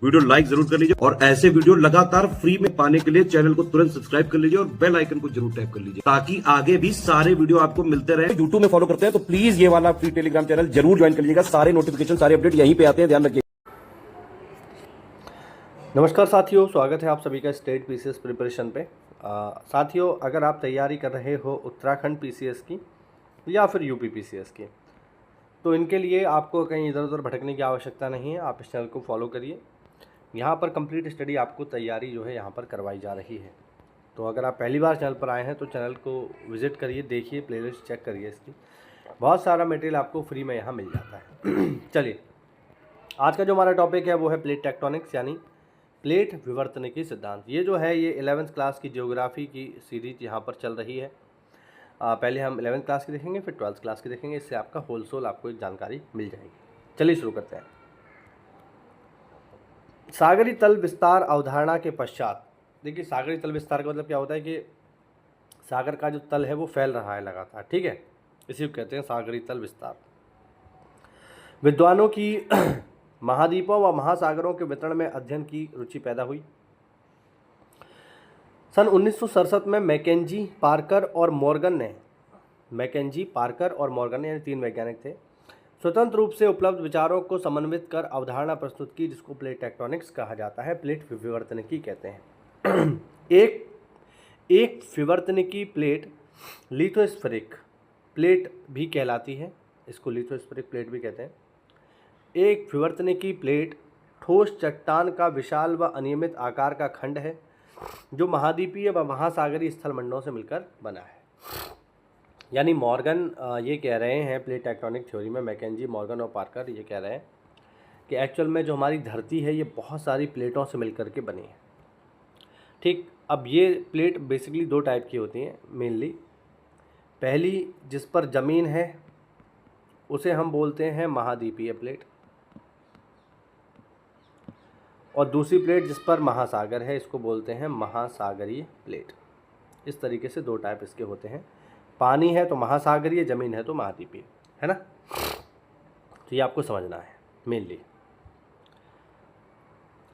Video like जरूर कर लीजिए और ऐसे वीडियो लगातार फ्री में पाने के लिए चैनल को तुरंत सब्सक्राइब कर लीजिए और बेल आइकन को जरूर टैप कर लीजिए ताकि आगे भी सारे वीडियो आपको मिलते रहे। यूट्यूब में फॉलो करते हैं तो प्लीज ये वाला फ्री टेलीग्राम चैनल जरूर ज्वाइन कर लीजिएगा। सारे नोटिफिकेशन सारे अपडेट यहीं पे आते हैं, ध्यान रखिए। नमस्कार साथियों, स्वागत है आप सभी का स्टेट पीसीएस प्रिपरेशन पे। साथियों, अगर आप तैयारी कर रहे हो उत्तराखंड पीसीएस की या फिर यूपी पीसीएस की, तो इनके लिए आपको कहीं इधर उधर भटकने की आवश्यकता नहीं है। आप इस चैनल को फॉलो करिए। यहाँ पर कंप्लीट स्टडी आपको तैयारी जो है यहाँ पर करवाई जा रही है। तो अगर आप पहली बार चैनल पर आए हैं तो चैनल को विज़िट करिए, देखिए, प्लेलिस्ट चेक करिए। इसकी बहुत सारा मटेरियल आपको फ्री में यहाँ मिल जाता है। चलिए, आज का जो हमारा टॉपिक है वो है प्लेट टेक्टोनिक्स यानी प्लेट विवर्तनिकी सिद्धांत। ये जो है ये 11th क्लास की ज्योग्राफी की सीरीज यहाँ पर चल रही है। पहले हम 11th क्लास की देखेंगे, फिर 12th क्लास की देखेंगे। इससे आपका होल सोल आपको एक जानकारी मिल जाएगी। चलिए शुरू करते हैं। सागरी तल विस्तार अवधारणा के पश्चात, देखिए सागरी तल विस्तार का मतलब क्या होता है कि सागर का जो तल है वो फैल रहा है लगातार, ठीक है, इसी को कहते हैं सागरी तल विस्तार। विद्वानों की महाद्वीपों व महासागरों के वितरण में अध्ययन की रुचि पैदा हुई। सन 1967 में मैकेंजी, पार्कर और मॉर्गन ने यानी 3 वैज्ञानिक थे, स्वतंत्र रूप से उपलब्ध विचारों को समन्वित कर अवधारणा प्रस्तुत की, जिसको प्लेट टेक्टोनिक्स कहा जाता है, प्लेट विवर्तनिकी कहते हैं। एक विवर्तनिकी प्लेट लिथोस्फेरिक प्लेट भी कहलाती है, इसको लिथोस्फेरिक प्लेट भी कहते हैं। एक विवर्तनिकी प्लेट ठोस चट्टान का विशाल व अनियमित आकार का खंड है जो महाद्वीपीय व महासागरीय स्थलमंडलों से मिलकर बना है। यानी मॉर्गन ये कह रहे हैं, प्लेट टेक्टोनिक थ्योरी में मैकेंजी, मॉर्गन और पार्कर ये कह रहे हैं कि एक्चुअल में जो हमारी धरती है ये बहुत सारी प्लेटों से मिलकर के बनी है। ठीक, अब ये प्लेट बेसिकली 2 टाइप की होती हैं मेनली। पहली जिस पर ज़मीन है उसे हम बोलते हैं महाद्वीपीय प्लेट, और दूसरी प्लेट जिस पर महासागर है इसको बोलते हैं महासागरीय प्लेट। इस तरीके से 2 टाइप इसके होते हैं। पानी है तो महासागरीय, ज़मीन है तो महाद्वीपीय, है ना। तो ये आपको समझना है मेनली।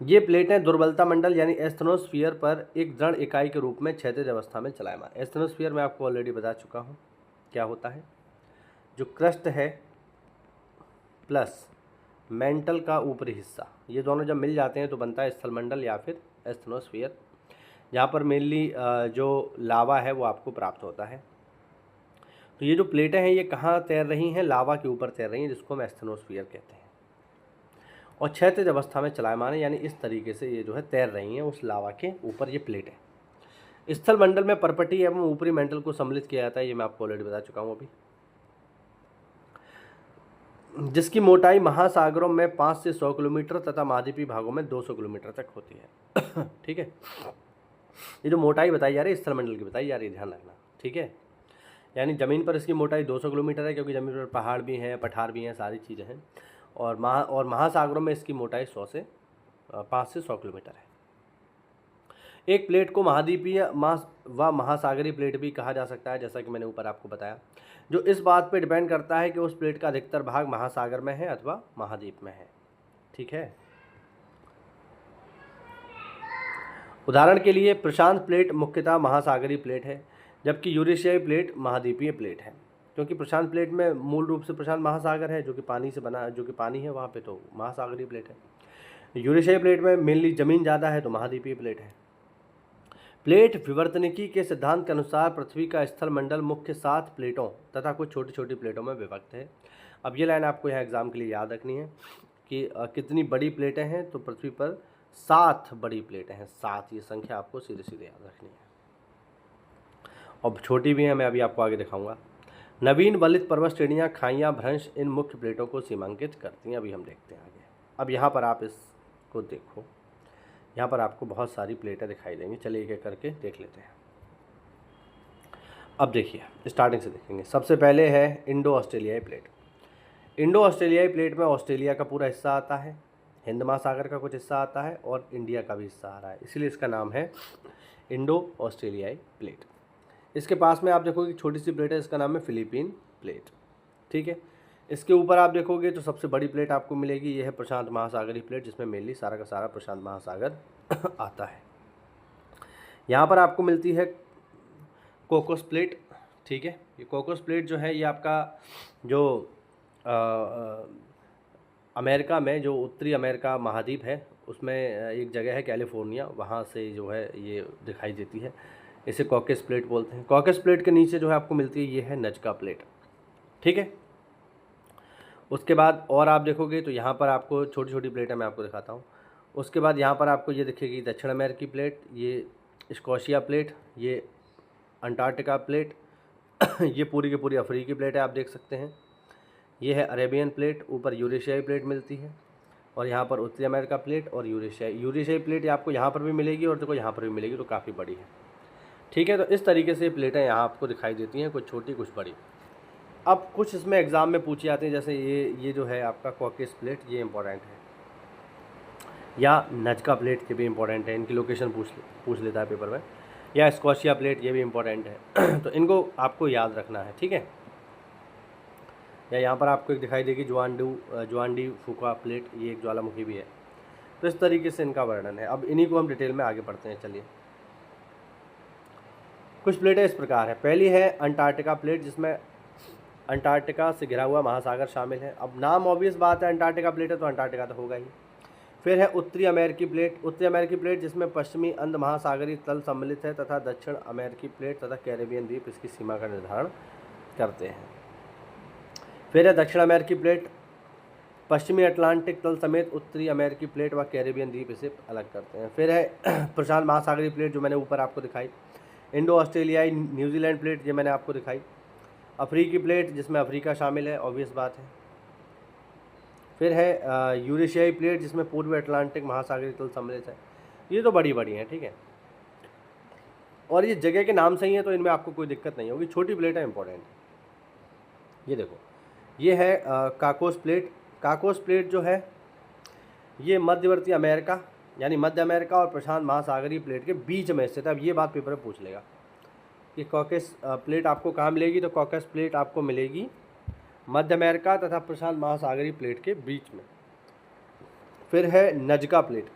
ये प्लेटें दुर्बलता मंडल यानी एस्थेनोस्फीयर पर एक दृढ़ इकाई के रूप में क्षैतिज अवस्था में चलायमान। एस्थेनोस्फीयर मैं आपको ऑलरेडी बता चुका हूँ क्या होता है। जो क्रस्ट है प्लस मेंटल का ऊपरी हिस्सा, ये दोनों जब मिल जाते हैं तो बनता है स्थलमंडल या फिर एस्थेनोस्फीयर, जहाँ पर मेनली जो लावा है वो आपको प्राप्त होता है। तो ये जो प्लेटें हैं ये कहाँ तैर रही हैं? लावा के ऊपर तैर रही हैं, जिसको हम एस्थेनोस्फीयर कहते हैं, और क्षैतिज अवस्था में चलायमान है, यानी इस तरीके से ये जो है तैर रही हैं उस लावा के ऊपर ये प्लेट है। स्थलमंडल में परपटी एवं ऊपरी मेंटल को सम्मिलित किया जाता है, ये मैं आपको ऑलरेडी बता चुका हूँ अभी, जिसकी मोटाई महासागरों में 5 से 100 किलोमीटर तथा महाद्वीपीय भागों में 200 किलोमीटर तक होती है। ठीक है, ये जो मोटाई बताई जा रही है स्थलमंडल की बताई जा रही है, ध्यान रखना, ठीक है। यानी ज़मीन पर इसकी मोटाई 200 किलोमीटर है, क्योंकि ज़मीन पर पहाड़ भी हैं, पठार भी हैं, सारी चीज़ें हैं, और महासागरों में इसकी मोटाई 5 से 100 किलोमीटर है। एक प्लेट को महाद्वीपीय व महासागरीय प्लेट भी कहा जा सकता है, जैसा कि मैंने ऊपर आपको बताया, जो इस बात पर डिपेंड करता है कि उस प्लेट का अधिकतर भाग महासागर में है अथवा महाद्वीप में है, ठीक है। उदाहरण के लिए प्रशांत प्लेट मुख्यतः महासागरीय प्लेट है, जबकि यूरेशियाई प्लेट महाद्वीपीय प्लेट है, क्योंकि प्रशांत प्लेट में मूल रूप से प्रशांत महासागर है जो कि पानी से बना, जो कि पानी है वहाँ पे, तो महासागरीय प्लेट है। यूरेशियाई प्लेट में मेनली ज़मीन ज़्यादा है तो महाद्वीपीय प्लेट है। प्लेट विवर्तनिकी के सिद्धांत के अनुसार पृथ्वी का स्थलमंडल मुख्य 7 प्लेटों तथा कुछ छोटी छोटी प्लेटों में विभक्त है। अब ये लाइन आपको यहाँ एग्जाम के लिए याद रखनी है कि कितनी बड़ी प्लेटें हैं, तो पृथ्वी पर 7 बड़ी प्लेटें हैं, 7, ये संख्या आपको सीधे सीधे याद रखनी है, और छोटी भी हैं, मैं अभी आपको आगे दिखाऊंगा। नवीन वलित पर्वत श्रेणियाँ, खाइयाँ, भ्रंश इन मुख्य प्लेटों को सीमांकित करती हैं। अभी हम देखते हैं आगे। अब यहाँ पर आप इसको देखो, यहाँ पर आपको बहुत सारी प्लेटें दिखाई देंगी। चलिए एक एक करके देख लेते हैं। अब देखिए, स्टार्टिंग से देखेंगे। सबसे पहले है इंडो ऑस्ट्रेलियाई प्लेट। इंडो ऑस्ट्रेलियाई प्लेट में ऑस्ट्रेलिया का पूरा हिस्सा आता है, हिंद महासागर का कुछ हिस्सा आता है और इंडिया का भी हिस्सा आ रहा है, इसलिए इसका नाम है इंडो ऑस्ट्रेलियाई प्लेट। इसके पास में आप देखोगे छोटी सी प्लेट है, इसका नाम है फिलीपीन प्लेट, ठीक है। इसके ऊपर आप देखोगे तो सबसे बड़ी प्लेट आपको मिलेगी, ये है प्रशांत महासागरीय प्लेट, जिसमें मेनली सारा का सारा प्रशांत महासागर आता है। यहाँ पर आपको मिलती है कोकोस प्लेट, ठीक है। ये कोकोस प्लेट जो है ये आपका जो अमेरिका में, जो उत्तरी अमेरिका महाद्वीप है उसमें एक जगह है कैलिफोर्निया, वहाँ से जो है ये दिखाई देती है। इसे कॉकस प्लेट बोलते हैं। कॉकस प्लेट के नीचे जो है आपको मिलती है ये है नजका प्लेट, ठीक है। उसके बाद और आप देखोगे तो यहाँ पर आपको छोटी छोटी प्लेटें मैं आपको दिखाता हूँ। उसके बाद यहाँ पर आपको ये दिखेगी दक्षिण अमेरिकी प्लेट, ये स्कॉशिया प्लेट, ये अंटार्कटिका प्लेट ये पूरी की पूरी अफ्रीकी प्लेट है, आप देख सकते हैं। ये है अरेबियन प्लेट, ऊपर यूरेशियाई प्लेट मिलती है, और यहाँ पर उत्तरी अमेरिका प्लेट और यूरेशियाई प्लेट आपको यहाँ पर भी मिलेगी और देखो यहाँ पर भी मिलेगी, तो काफ़ी बड़ी है, ठीक है। तो इस तरीके से प्लेटें यहाँ आपको दिखाई देती हैं, कुछ छोटी कुछ बड़ी। अब कुछ इसमें एग्ज़ाम में पूछी जाती हैं, जैसे ये जो है आपका कॉकस प्लेट, ये इंपॉर्टेंट है, या नजका प्लेट, ये भी इंपॉर्टेंट है, इनकी लोकेशन पूछ लेता है पेपर में, या स्कॉशिया प्लेट, ये भी इंपॉर्टेंट है तो इनको आपको याद रखना है, ठीक है। या यहाँ पर आपको एक दिखाई देगी जुआंडी फूका प्लेट, ये एक ज्वालामुखी भी है। तो इस तरीके से इनका वर्णन है। अब इन्हीं को हम डिटेल में आगे पढ़ते हैं, चलिए। कुछ प्लेटें इस प्रकार है। पहली है अंटार्कटिका प्लेट, जिसमें अंटार्कटिका से घिरा हुआ महासागर शामिल है। अब नाम ऑब्वियस बात है, अंटार्कटिका प्लेट है तो अंटार्कटिका तो होगा ही। फिर है उत्तरी अमेरिकी प्लेट, उत्तरी अमेरिकी प्लेट जिसमें पश्चिमी अंध महासागरीय तल सम्मिलित है, तथा दक्षिण अमेरिकी प्लेट तथा कैरेबियन द्वीप इसकी सीमा का निर्धारण करते हैं। फिर है दक्षिण अमेरिकी प्लेट, पश्चिमी अटलांटिक तल समेत उत्तरी अमेरिकी प्लेट व कैरेबियन द्वीप इसे अलग करते हैं। फिर है प्रशांत महासागरीय प्लेट, जो मैंने ऊपर आपको दिखाई। इंडो ऑस्ट्रेलियाई न्यूजीलैंड प्लेट, ये मैंने आपको दिखाई। अफ्रीकी प्लेट, जिसमें अफ्रीका शामिल है, ऑब्वियस बात है। फिर है यूरेशियाई प्लेट, जिसमें पूर्वी अटलांटिक महासागरीय तल सम्मिलित है। ये तो बड़ी बड़ी हैं, ठीक है, और ये जगह के नाम सही है तो इनमें आपको कोई दिक्कत नहीं होगी। छोटी प्लेट है इंपॉर्टेंट। ये देखो, ये है काकोस प्लेट। काकोस प्लेट जो है ये मध्यवर्ती अमेरिका, यानी मध्य अमेरिका और प्रशांत महासागरीय प्लेट के बीच में स्थित है। अब ये बात पेपर में पूछ लेगा कि कॉकस प्लेट आपको कहाँ मिलेगी, तो कॉकस प्लेट आपको मिलेगी मध्य अमेरिका तथा प्रशांत महासागरीय प्लेट के बीच में। फिर है नजका प्लेट,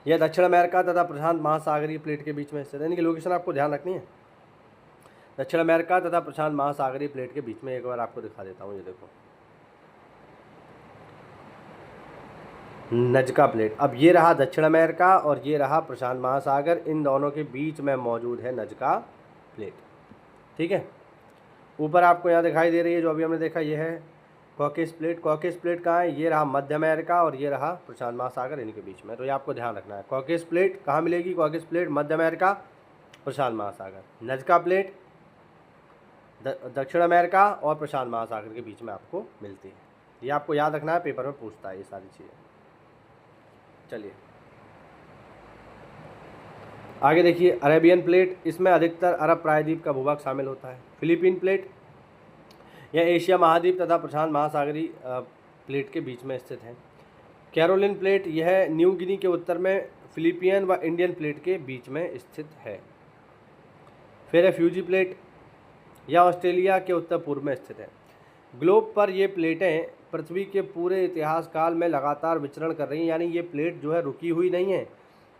यह दक्षिण अमेरिका तथा प्रशांत महासागरीय प्लेट के बीच में स्थित है। इनकी लोकेशन आपको ध्यान रखनी है, दक्षिण अमेरिका तथा प्रशांत महासागरीय प्लेट के बीच में। एक बार आपको दिखा देता हूँ, ये देखो नजका प्लेट। अब ये रहा दक्षिण अमेरिका और ये रहा प्रशांत महासागर, इन दोनों के बीच में मौजूद है नजका प्लेट, ठीक है। ऊपर आपको यहाँ दिखाई दे रही है जो अभी हमने देखा, ये है कॉकस प्लेट। कॉकस प्लेट कहाँ है, ये रहा मध्य अमेरिका और ये रहा प्रशांत महासागर, इनके बीच में। तो ये आपको ध्यान रखना है, कॉकस प्लेट कहाँ मिलेगी, कॉकस प्लेट मध्य अमेरिका प्रशांत महासागर। नजका प्लेट दक्षिण अमेरिका और प्रशांत महासागर के बीच में आपको मिलती है। ये आपको याद रखना है, पेपर में पूछता है ये सारी चीज़ें। चलिए आगे देखिए, अरेबियन प्लेट, इसमें अधिकतर अरब प्रायद्वीप का भूभाग शामिल होता है। फिलीपीन प्लेट, यह एशिया महाद्वीप तथा प्रशांत महासागरीय प्लेट के बीच में स्थित है। कैरोलिन प्लेट, यह न्यू गिनी के उत्तर में फिलीपियन व इंडियन प्लेट के बीच में स्थित है। फिर है फ्यूजी प्लेट, यह ऑस्ट्रेलिया के उत्तर पूर्व में स्थित है। ग्लोब पर ये प्लेटें पृथ्वी के पूरे इतिहास काल में लगातार विचरण कर रही हैं, यानी ये प्लेट जो है रुकी हुई नहीं है,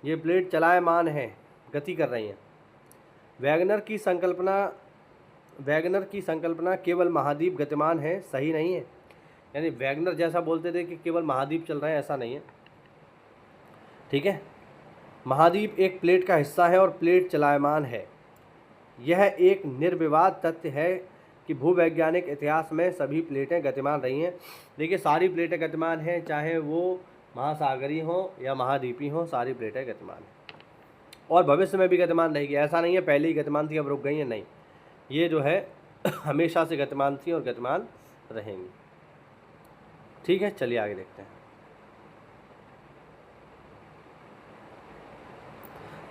ये प्लेट चलायमान है, गति कर रही हैं। वैगनर की संकल्पना केवल महाद्वीप गतिमान है, सही नहीं है। यानी वैगनर जैसा बोलते थे कि केवल महाद्वीप चल रहे हैं, ऐसा नहीं है, ठीक है। महाद्वीप एक प्लेट का हिस्सा है और प्लेट चलायमान है। यह एक निर्विवाद तथ्य है कि भूवैज्ञानिक इतिहास में सभी प्लेटें गतिमान रही हैं। देखिए सारी प्लेटें गतिमान हैं, चाहे वो महासागरीय हो या महाद्वीपी हो, सारी प्लेटें गतिमान हैं और भविष्य में भी गतिमान रहेगी। ऐसा नहीं है पहले ही गतिमान थी अब रुक गई हैं, नहीं, ये जो है हमेशा से गतिमान थी और गतिमान रहेंगी, ठीक है। चलिए आगे देखते हैं।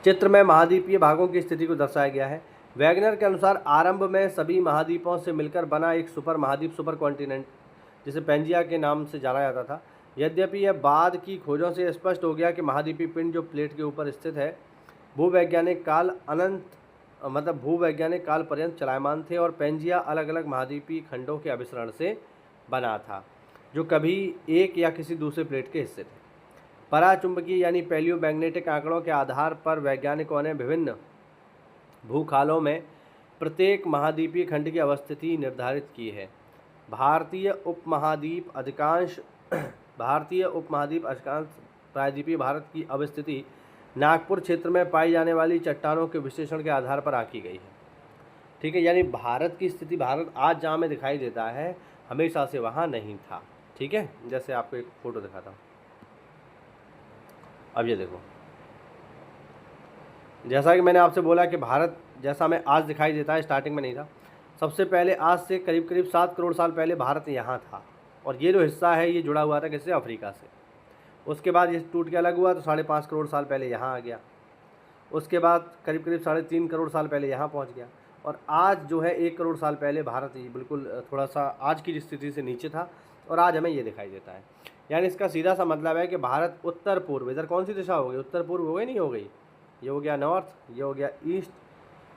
चित्र में महाद्वीपीय भागों की स्थिति को दर्शाया गया है। वैगनर के अनुसार आरंभ में सभी महाद्वीपों से मिलकर बना एक सुपर महाद्वीप, सुपर कॉन्टिनेंट, जिसे पेंजिया के नाम से जाना जाता था। यद्यपि यह बाद की खोजों से स्पष्ट हो गया कि महाद्वीपीय पिंड जो प्लेट के ऊपर स्थित है भूवैज्ञानिक काल पर्यंत चलायमान थे और पेंजिया अलग अलग महाद्वीपीय खंडों के अभिसरण से बना था जो कभी एक या किसी दूसरे प्लेट के हिस्से थे। पराचुंबकीय यानी पैलियोमैग्नेटिक आंकड़ों के आधार पर वैज्ञानिकों ने विभिन्न भूखालों में प्रत्येक महाद्वीपीय खंड की अवस्थिति निर्धारित की है। भारतीय उपमहाद्वीप अधिकांश प्रायद्वीपीय भारत की अवस्थिति नागपुर क्षेत्र में पाई जाने वाली चट्टानों के विश्लेषण के आधार पर आकी गई है। ठीक है, यानी भारत की स्थिति, भारत आज जहाँ में दिखाई देता है हमेशा से वहाँ नहीं था। ठीक है, जैसे आपको एक फ़ोटो दिखाता हूँ। अब ये देखो, जैसा कि मैंने आपसे बोला कि भारत जैसा हमें आज दिखाई देता है स्टार्टिंग में नहीं था। सबसे पहले आज से करीब करीब 7 करोड़ साल पहले भारत यहाँ था, और ये जो हिस्सा है ये जुड़ा हुआ था किससे? अफ्रीका से। उसके बाद ये टूट के अलग हुआ तो 5.5 करोड़ साल पहले यहाँ आ गया। उसके बाद करीब करीब 3.5 करोड़ साल पहले यहाँ पहुँच गया, और आज जो है 1 करोड़ साल पहले भारत ये बिल्कुल थोड़ा सा आज की स्थिति से नीचे था, और आज हमें ये दिखाई देता है। यानी इसका सीधा सा मतलब है कि भारत उत्तर पूर्व, इधर कौन सी दिशा हो गई? उत्तर पूर्व हो गई, नहीं हो गई? ये हो गया नॉर्थ, ये हो गया ईस्ट,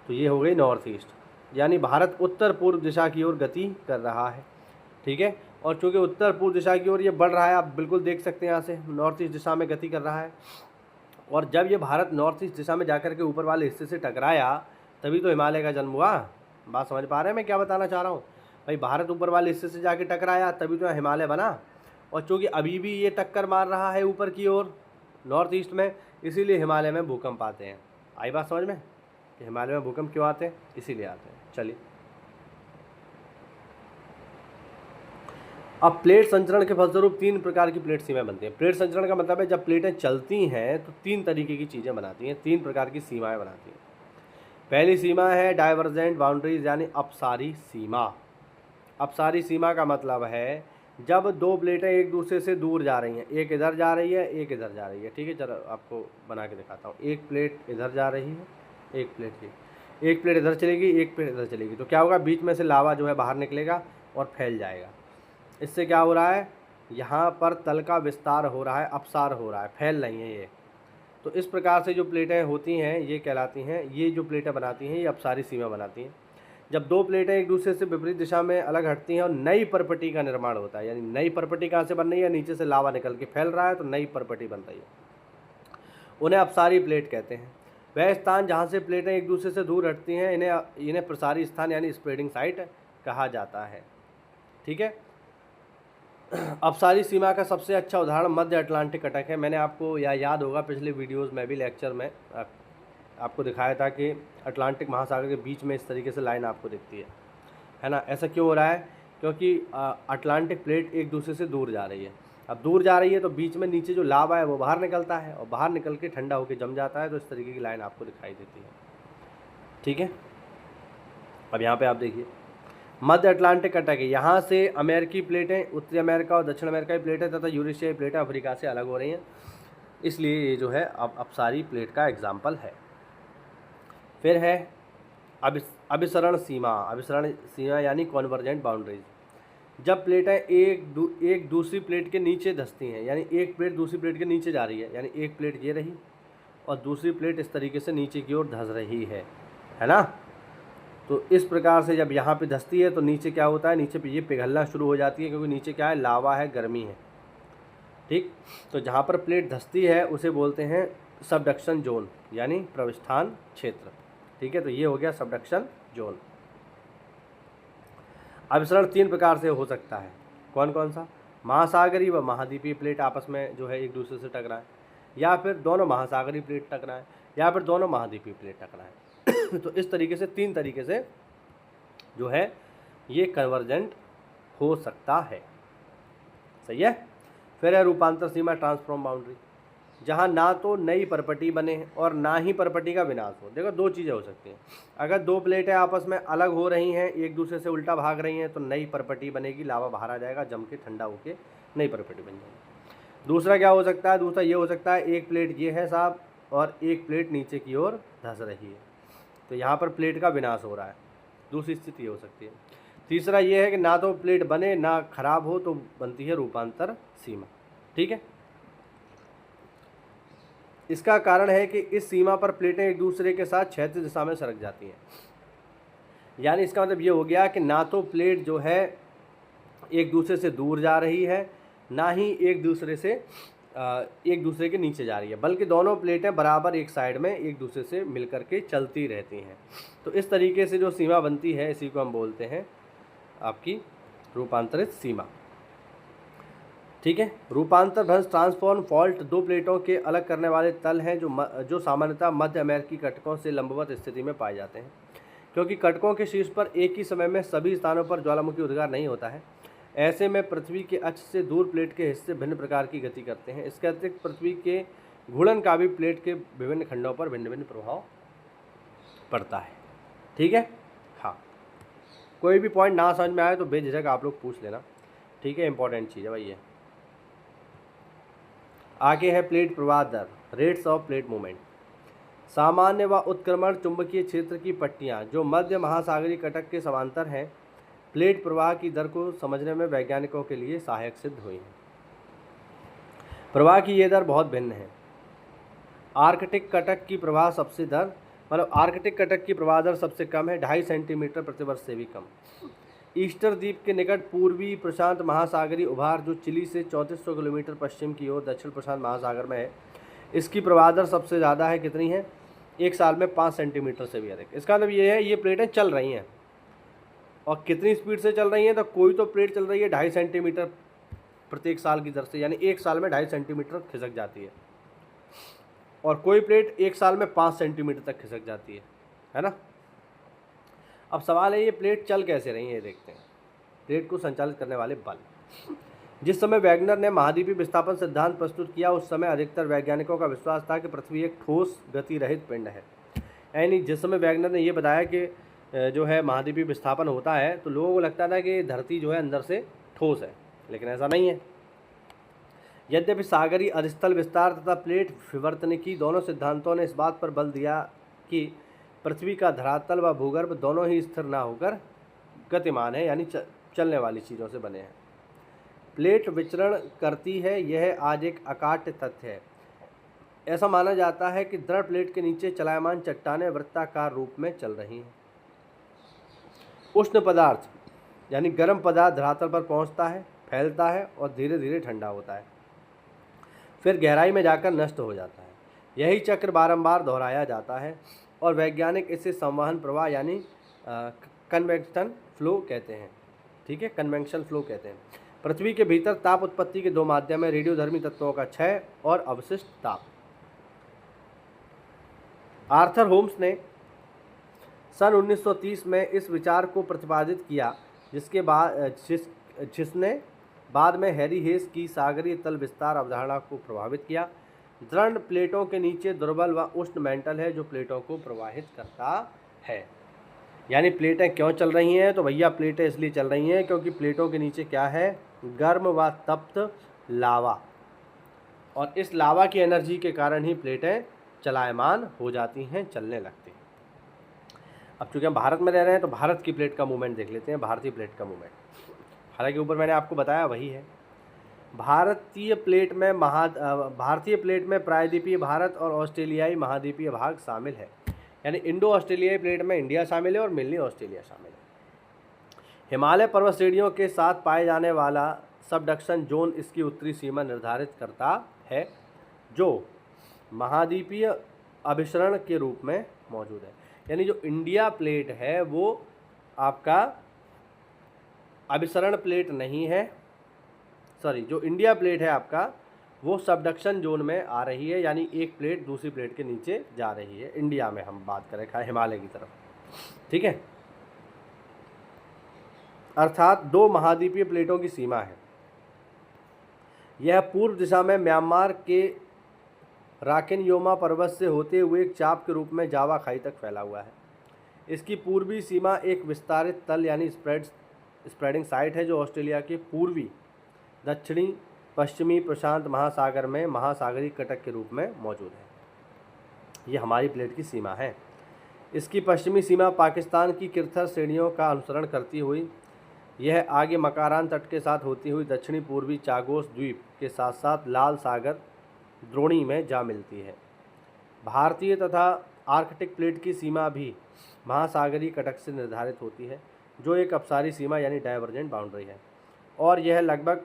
तो ये हो गई नॉर्थ ईस्ट। यानी भारत उत्तर पूर्व दिशा की ओर गति कर रहा है। ठीक है, और चूँकि उत्तर पूर्व दिशा की ओर ये बढ़ रहा है, आप बिल्कुल देख सकते हैं यहाँ से नॉर्थ ईस्ट दिशा में गति कर रहा है। और जब ये भारत नॉर्थ ईस्ट दिशा में जाकर के ऊपर वाले हिस्से से टकराया तभी तो हिमालय का जन्म हुआ। बात समझ पा रहे हैं मैं क्या बताना चाह रहा हूँ? भाई भारत ऊपर वाले हिस्से से जाके टकराया तभी तो हिमालय बना, और चूँकि अभी भी ये टक्कर मार रहा है ऊपर की ओर नॉर्थ ईस्ट में, इसीलिए हिमालय में भूकंप आते हैं। आई बात समझ में कि हिमालय में भूकंप क्यों आते हैं? इसीलिए आते हैं। चलिए, अब प्लेट संचरण के फलस्वरूप 3 प्रकार की प्लेट सीमाएं बनती हैं। प्लेट संचरण का मतलब है जब प्लेटें चलती हैं तो 3 तरीके की चीज़ें बनाती हैं, 3 प्रकार की सीमाएं बनाती हैं। पहली सीमा है डाइवर्जेंट बाउंड्रीज यानी अपसारी सीमा। अपसारी सीमा का मतलब है जब 2 प्लेटें एक दूसरे से दूर जा रही हैं, एक इधर जा रही है, एक इधर जा रही है। ठीक है, चलो आपको बना के दिखाता हूँ। एक प्लेट इधर जा रही है, एक प्लेट ही, एक प्लेट इधर चलेगी, एक प्लेट इधर चलेगी, तो क्या होगा? बीच में से लावा जो है बाहर निकलेगा और फैल जाएगा। इससे क्या हो रहा है? यहाँ पर तल का विस्तार हो रहा है, अपसार हो रहा है, फैल रही हैं ये। तो इस प्रकार से जो प्लेटें होती हैं ये कहलाती हैं, ये जो प्लेटें बनाती हैं ये अपसारी सीमा बनाती हैं। जब 2 प्लेटें एक दूसरे से विपरीत दिशा में अलग हटती हैं और नई परपटी का निर्माण होता है, यानी नई परपटी कहाँ से बन रही है? नीचे से लावा निकल के फैल रहा है तो नई परपटी बन रही है, उन्हें अपसारी प्लेट कहते हैं। वह स्थान जहाँ से प्लेटें एक दूसरे से दूर हटती हैं इन्हें प्रसारी स्थान यानी स्प्रेडिंग साइट कहा जाता है। ठीक है, अपसारी सीमा का सबसे अच्छा उदाहरण मध्य अटलांटिक कटक है। मैंने आपको याद होगा पिछले वीडियोस में भी लेक्चर में आपको दिखाया था कि अटलांटिक महासागर के बीच में इस तरीके से लाइन आपको दिखती है ना? ऐसा क्यों हो रहा है? क्योंकि अटलांटिक प्लेट एक दूसरे से दूर जा रही है। अब दूर जा रही है तो बीच में नीचे जो लावा है वो बाहर निकलता है, और बाहर निकल के ठंडा होकर जम जाता है, तो इस तरीके की लाइन आपको दिखाई देती है। ठीक है, अब यहाँ पे आप देखिए मध्य अटलांटिक कटक है। यहाँ से अमेरिकी प्लेटें, उत्तरी अमेरिका और दक्षिण अमेरिका की प्लेटें तथा यूरेशियाई प्लेटें अफ्रीका से अलग हो रही हैं, इसलिए ये जो है अब अपसारी प्लेट का एग्जाम्पल है। फिर है अभिसरण सीमा। अभिसरण सीमा यानी कॉन्वर्जेंट बाउंड्रीज। जब प्लेटें एक दूसरी प्लेट के नीचे धंसती हैं, यानी एक प्लेट दूसरी प्लेट के नीचे जा रही है, यानी एक प्लेट ये रही और दूसरी प्लेट इस तरीके से नीचे की ओर धंस रही है ना? तो इस प्रकार से जब यहाँ पे धंसती है तो नीचे क्या होता है? नीचे पे ये पिघलना शुरू हो जाती है, क्योंकि नीचे क्या है? लावा है, गर्मी है। ठीक, तो जहाँ पर प्लेट धंसती है उसे बोलते हैं सबडक्शन जोन यानी प्रविष्ठान क्षेत्र। ठीक है, तो ये हो गया सबडक्शन जोन। अभिसरण 3 प्रकार से हो सकता है। कौन कौन सा? महासागरीय व महाद्वीपीय प्लेट आपस में जो है एक दूसरे से टकराएं, या फिर दोनों महासागरीय प्लेट टकराएं, या फिर दोनों महाद्वीपीय प्लेट टकराएं। तो इस तरीके से 3 तरीके से जो है ये कन्वर्जेंट हो सकता है। सही है। फिर है रूपांतर सीमा ट्रांसफॉर्म बाउंड्री, जहाँ ना तो नई परपटी बने और ना ही परपटी का विनाश हो। देखो 2 चीज़ें हो सकती हैं। अगर 2 प्लेटें आपस में अलग हो रही हैं, एक दूसरे से उल्टा भाग रही हैं, तो नई परपटी बनेगी, लावा बाहर आ जाएगा, जम के ठंडा होके नई परपटी बन जाएगी। दूसरा क्या हो सकता है? दूसरा ये हो सकता है एक प्लेट ये है साहब और एक प्लेट नीचे की ओर धंस रही है, तो यहाँ पर प्लेट का विनाश हो रहा है। दूसरी स्थिति ये हो सकती है। तीसरा ये है कि ना तो प्लेट बने ना खराब हो, तो बनती है रूपांतर सीमा। ठीक है, इसका कारण है कि इस सीमा पर प्लेटें एक दूसरे के साथ क्षैतिज दिशा में सरक जाती हैं। यानी इसका मतलब ये हो गया कि ना तो प्लेट जो है एक दूसरे से दूर जा रही है, ना ही एक दूसरे के नीचे जा रही है, बल्कि दोनों प्लेटें बराबर एक साइड में एक दूसरे से मिलकर के चलती रहती हैं। तो इस तरीके से जो सीमा बनती है इसी को हम बोलते हैं आपकी रूपांतरित सीमा। ठीक है। रूपांतर भ्रंश ट्रांसफॉर्म फॉल्ट दो प्लेटों के अलग करने वाले तल हैं जो सामान्यतः मध्य अमेरिकी कटकों से लंबवत स्थिति में पाए जाते हैं। क्योंकि कटकों के शीर्ष पर एक ही समय में सभी स्थानों पर ज्वालामुखी उद्गार नहीं होता है, ऐसे में पृथ्वी के अक्ष से दूर प्लेट के हिस्से भिन्न प्रकार की गति करते हैं। इसके अतिरिक्त पृथ्वी के घूर्णन का भी प्लेट के विभिन्न खंडों पर भिन्न भिन्न प्रभाव पड़ता है। ठीक है। हाँ, कोई भी पॉइंट ना समझ में आए तो बेझिझक आप लोग पूछ लेना। ठीक है, इंपॉर्टेंट चीज़ है भाई ये। आगे है प्लेट प्रवाह दर, रेट्स ऑफ प्लेट मूवमेंट। सामान्य व उत्क्रमण चुंबकीय क्षेत्र की पट्टियाँ जो मध्य महासागरीय कटक के समांतर हैं, प्लेट प्रवाह की दर को समझने में वैज्ञानिकों के लिए सहायक सिद्ध हुई हैं। प्रवाह की ये दर बहुत भिन्न है। आर्कटिक कटक की प्रवाह सबसे दर आर्कटिक कटक की प्रवाह दर सबसे कम है, 2.5 सेंटीमीटर प्रतिवर्ष से भी कम। ईस्टर द्वीप के निकट पूर्वी प्रशांत महासागरीय उभार जो चिली से 3400 किलोमीटर पश्चिम की ओर दक्षिण प्रशांत महासागर में है, इसकी प्रवाह दर सबसे ज़्यादा है। कितनी है? एक साल में 5 सेंटीमीटर से भी अधिक। इसका मतलब ये है ये प्लेटें चल रही हैं, और कितनी स्पीड से चल रही हैं? तो कोई तो प्लेट चल रही है 2.5 सेंटीमीटर प्रत्येक साल की दर से, यानी एक साल में 2.5 सेंटीमीटर खिसक जाती है, और कोई प्लेट एक साल में 5 सेंटीमीटर तक खिसक जाती है ना। अब सवाल है ये प्लेट चल कैसे रही है, ये देखते हैं। प्लेट को संचालित करने वाले बल। जिस समय वैगनर ने महाद्वीपीय विस्थापन सिद्धांत प्रस्तुत किया, उस समय अधिकतर वैज्ञानिकों का विश्वास था कि पृथ्वी एक ठोस गति रहित पिंड है। यानी जिस समय वैगनर ने ये बताया कि जो है महाद्वीपीय विस्थापन होता है, तो लोगों को लगता था कि धरती जो है अंदर से ठोस है, लेकिन ऐसा नहीं है। यद्यपि सागरीय अधिस्थल विस्तार तथा प्लेट विवर्तनिकी दोनों सिद्धांतों ने इस बात पर बल दिया कि पृथ्वी का धरातल व भूगर्भ दोनों ही स्थिर ना होकर गतिमान है, यानी चलने वाली चीज़ों से बने हैं। प्लेट विचरण करती है, यह आज एक अकाट्य तथ्य है। ऐसा माना जाता है कि दृढ़ प्लेट के नीचे चलायमान चट्टानें वृत्ताकार रूप में चल रही हैं। उष्ण पदार्थ यानी गर्म पदार्थ धरातल पर पहुंचता है, फैलता है और धीरे धीरे ठंडा होता है, फिर गहराई में जाकर नष्ट हो जाता है। यही चक्र बारंबार दोहराया जाता है और वैज्ञानिक इसे संवहन प्रवाह यानी कन्वेक्शन फ्लो कहते हैं। ठीक है, कन्वेक्शन फ्लो कहते हैं। पृथ्वी के भीतर ताप उत्पत्ति के दो माध्यम है, रेडियोधर्मी तत्वों का क्षय और अवशिष्ट ताप। आर्थर होम्स ने सन 1930 में इस विचार को प्रतिपादित किया, जिसने बाद में हैरी हेस की सागरीय तल विस्तार अवधारणा को प्रभावित किया। दृढ़ प्लेटों के नीचे दुर्बल व उष्ण मेंटल है जो प्लेटों को प्रवाहित करता है। यानी प्लेटें क्यों चल रही हैं? तो भैया प्लेटें इसलिए चल रही हैं क्योंकि प्लेटों के नीचे क्या है? गर्म व तप्त लावा, और इस लावा की एनर्जी के कारण ही प्लेटें चलायमान हो जाती हैं, चलने लगती हैं। अब चूँकि हम भारत में रह रहे हैं तो भारत की प्लेट का मूवमेंट देख लेते हैं, भारतीय प्लेट का मूवमेंट। हालांकि ऊपर मैंने आपको बताया वही है। भारतीय प्लेट में प्रायद्वीपीय भारत और ऑस्ट्रेलियाई महाद्वीपीय भाग शामिल है। यानी इंडो ऑस्ट्रेलियाई प्लेट में इंडिया शामिल है और मिलनी ऑस्ट्रेलिया शामिल है। हिमालय पर्वत श्रेणियों के साथ पाए जाने वाला सबडक्शन जोन इसकी उत्तरी सीमा निर्धारित करता है, जो महाद्वीपीय अभिसरण के रूप में मौजूद है। यानी जो इंडिया प्लेट है वो आपका अभिसरण प्लेट नहीं है, जो इंडिया प्लेट है आपका वो सबडक्शन जोन में आ रही है, यानी एक प्लेट दूसरी प्लेट के नीचे जा रही है। इंडिया में हम बात करें हिमालय की तरफ, ठीक है। अर्थात दो महाद्वीपीय प्लेटों की सीमा है। यह पूर्व दिशा में म्यांमार के राकिनयोमा पर्वत से होते हुए एक चाप के रूप में जावा खाई तक फैला हुआ है। इसकी पूर्वी सीमा एक विस्तारित तल यानी स्प्रेडिंग साइट है जो ऑस्ट्रेलिया के पूर्वी दक्षिणी पश्चिमी प्रशांत महासागर में महासागरीय कटक के रूप में मौजूद है। ये हमारी प्लेट की सीमा है। इसकी पश्चिमी सीमा पाकिस्तान की किरथर श्रेणियों का अनुसरण करती हुई यह आगे मकारान तट के साथ होती हुई दक्षिणी पूर्वी चागोस द्वीप के साथ साथ लाल सागर द्रोणी में जा मिलती है। भारतीय तथा आर्कटिक प्लेट की सीमा भी महासागरीय कटक से निर्धारित होती है, जो एक अपसारी सीमा यानी डाइवर्जेंट बाउंड्री है। और यह लगभग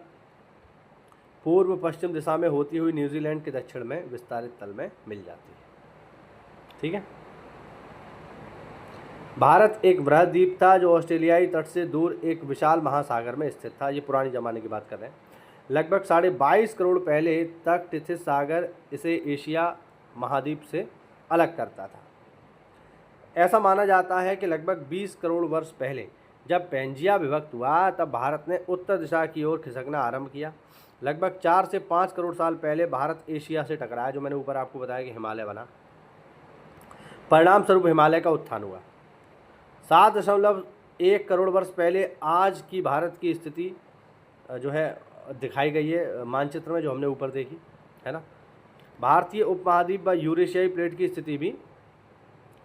पूर्व पश्चिम दिशा में होती हुई न्यूजीलैंड के दक्षिण में विस्तारित तल में मिल जाती है। ठीक है। भारत एक वृहद द्वीप था जो ऑस्ट्रेलियाई तट से दूर एक विशाल महासागर में स्थित था। ये पुराने ज़माने की बात कर रहे हैं। लगभग 22.5 करोड़ पहले तक टिथिस सागर इसे एशिया महाद्वीप से अलग करता था। ऐसा माना जाता है कि लगभग 20 करोड़ वर्ष पहले जब पैंजिया विभक्त हुआ तब भारत ने उत्तर दिशा की ओर खिसकना आरंभ किया। लगभग 4 से 5 करोड़ साल पहले भारत एशिया से टकराया, जो मैंने ऊपर आपको बताया कि हिमालय बना। परिणाम स्वरूप हिमालय का उत्थान हुआ। 7.1 करोड़ वर्ष पहले आज की भारत की स्थिति जो है दिखाई गई है मानचित्र में, जो हमने ऊपर देखी है ना। भारतीय उपमहाद्वीप व यूरेशियाई प्लेट की स्थिति भी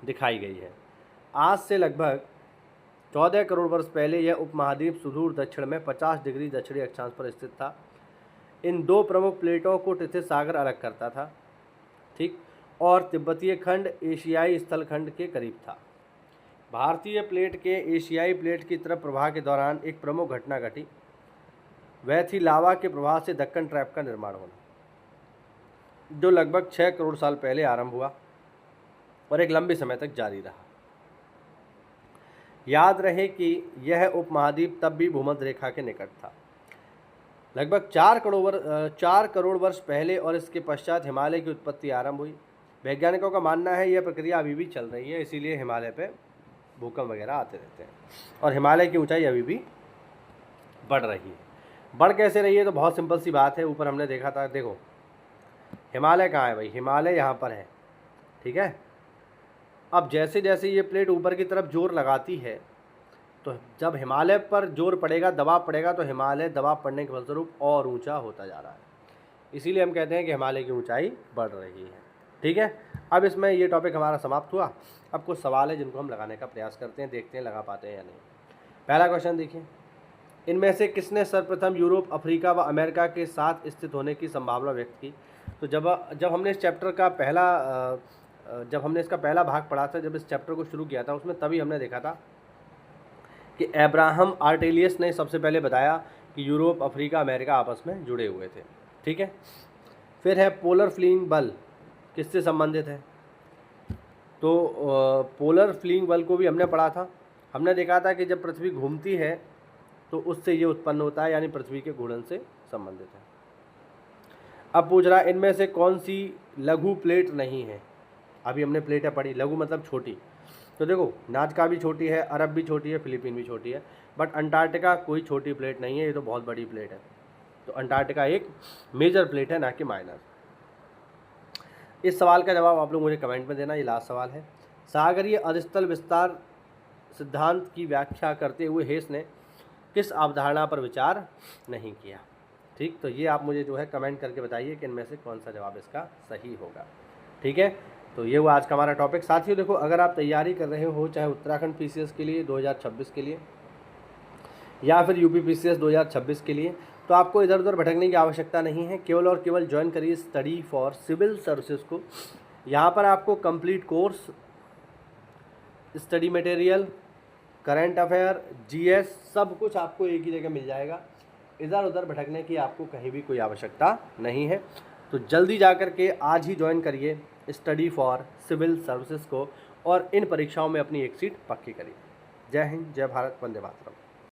दिखाई गई है। आज से लगभग 14 करोड़ वर्ष पहले यह उपमहाद्वीप सुदूर दक्षिण में 50 डिग्री दक्षिणी अक्षांश पर स्थित था। इन दो प्रमुख प्लेटों को टिथिस सागर अलग करता था, ठीक, और तिब्बतीय खंड एशियाई स्थल खंड के करीब था। भारतीय प्लेट के एशियाई प्लेट की तरफ प्रवाह के दौरान एक प्रमुख घटना घटी। वह थी लावा के प्रवाह से दक्कन ट्रैप का निर्माण होना, जो लगभग 6 करोड़ साल पहले आरंभ हुआ और एक लंबे समय तक जारी रहा। याद रहे कि यह उपमहाद्वीप तब भी भूमध्य रेखा के निकट था। लगभग 4 करोड़ वर्ष पहले और इसके पश्चात हिमालय की उत्पत्ति आरंभ हुई। वैज्ञानिकों का मानना है यह प्रक्रिया अभी भी चल रही है, इसीलिए हिमालय पे भूकंप वगैरह आते रहते हैं और हिमालय की ऊंचाई अभी भी बढ़ रही है। बढ़ कैसे रही है? तो बहुत सिंपल सी बात है, ऊपर हमने देखा था। देखो हिमालय कहाँ है भाई? हिमालय यहाँ पर है, ठीक है। अब जैसे जैसे ये प्लेट ऊपर की तरफ जोर लगाती है तो जब हिमालय पर जोर पड़ेगा, दबाव पड़ेगा, तो हिमालय दबाव पड़ने के फलस्वरूप और ऊंचा होता जा रहा है। इसीलिए हम कहते हैं कि हिमालय की ऊंचाई बढ़ रही है। ठीक है। अब इसमें ये टॉपिक हमारा समाप्त हुआ। अब कुछ सवाल है जिनको हम लगाने का प्रयास करते हैं, देखते हैं लगा पाते हैं या नहीं। पहला क्वेश्चन देखिए, इनमें से किसने सर्वप्रथम यूरोप, अफ्रीका व अमेरिका के साथ स्थित होने की संभावना व्यक्त की? तो जब हमने इस चैप्टर का जब हमने इसका पहला भाग पढ़ा था, जब इस चैप्टर को शुरू किया था, उसमें तभी हमने देखा था कि अब्राहम आर्टेलियस ने सबसे पहले बताया कि यूरोप, अफ्रीका, अमेरिका आपस में जुड़े हुए थे। ठीक है। फिर है पोलर फ्लीइंग बल किससे संबंधित है? तो पोलर फ्लीइंग बल को भी हमने पढ़ा था। हमने देखा था कि जब पृथ्वी घूमती है तो उससे ये उत्पन्न होता है, यानी पृथ्वी के घूर्णन से संबंधित है। अब पूछ रहा है इनमें से कौन सी लघु प्लेट नहीं है? अभी हमने प्लेटें पढ़ी, लघु मतलब छोटी। तो देखो नाजका भी छोटी है, अरब भी छोटी है, फिलीपीन भी छोटी है, बट अंटार्कटिका कोई छोटी प्लेट नहीं है, ये तो बहुत बड़ी प्लेट है। तो अंटार्कटिका एक मेजर प्लेट है, ना कि माइनर। इस सवाल का जवाब आप लोग मुझे कमेंट में देना। ये लास्ट सवाल है। सागरीय अधिस्थल विस्तार सिद्धांत की व्याख्या करते हुए हेस ने किस अवधारणा पर विचार नहीं किया? ठीक, तो ये आप मुझे जो है कमेंट करके बताइए कि इनमें से कौन सा जवाब इसका सही होगा। ठीक है। तो ये हुआ आज का हमारा टॉपिक। साथियों देखो, अगर आप तैयारी कर रहे हो चाहे उत्तराखंड पीसीएस के लिए 2026 के लिए या फिर यूपी पीसीएस 2026 के लिए, तो आपको इधर उधर भटकने की आवश्यकता नहीं है। केवल और केवल ज्वाइन करिए स्टडी फॉर सिविल सर्विसेज को। यहाँ पर आपको complete course, study material, current affair, GS, सब कुछ आपको एक ही जगह मिल जाएगा। इधर उधर भटकने की आपको कहीं भी कोई आवश्यकता नहीं है। तो जल्दी जाकर के आज ही ज्वाइन करिए स्टडी फॉर सिविल सर्विसेज को और इन परीक्षाओं में अपनी एक सीट पक्की करिए। जय हिंद, जय भारत, वंदे मातरम।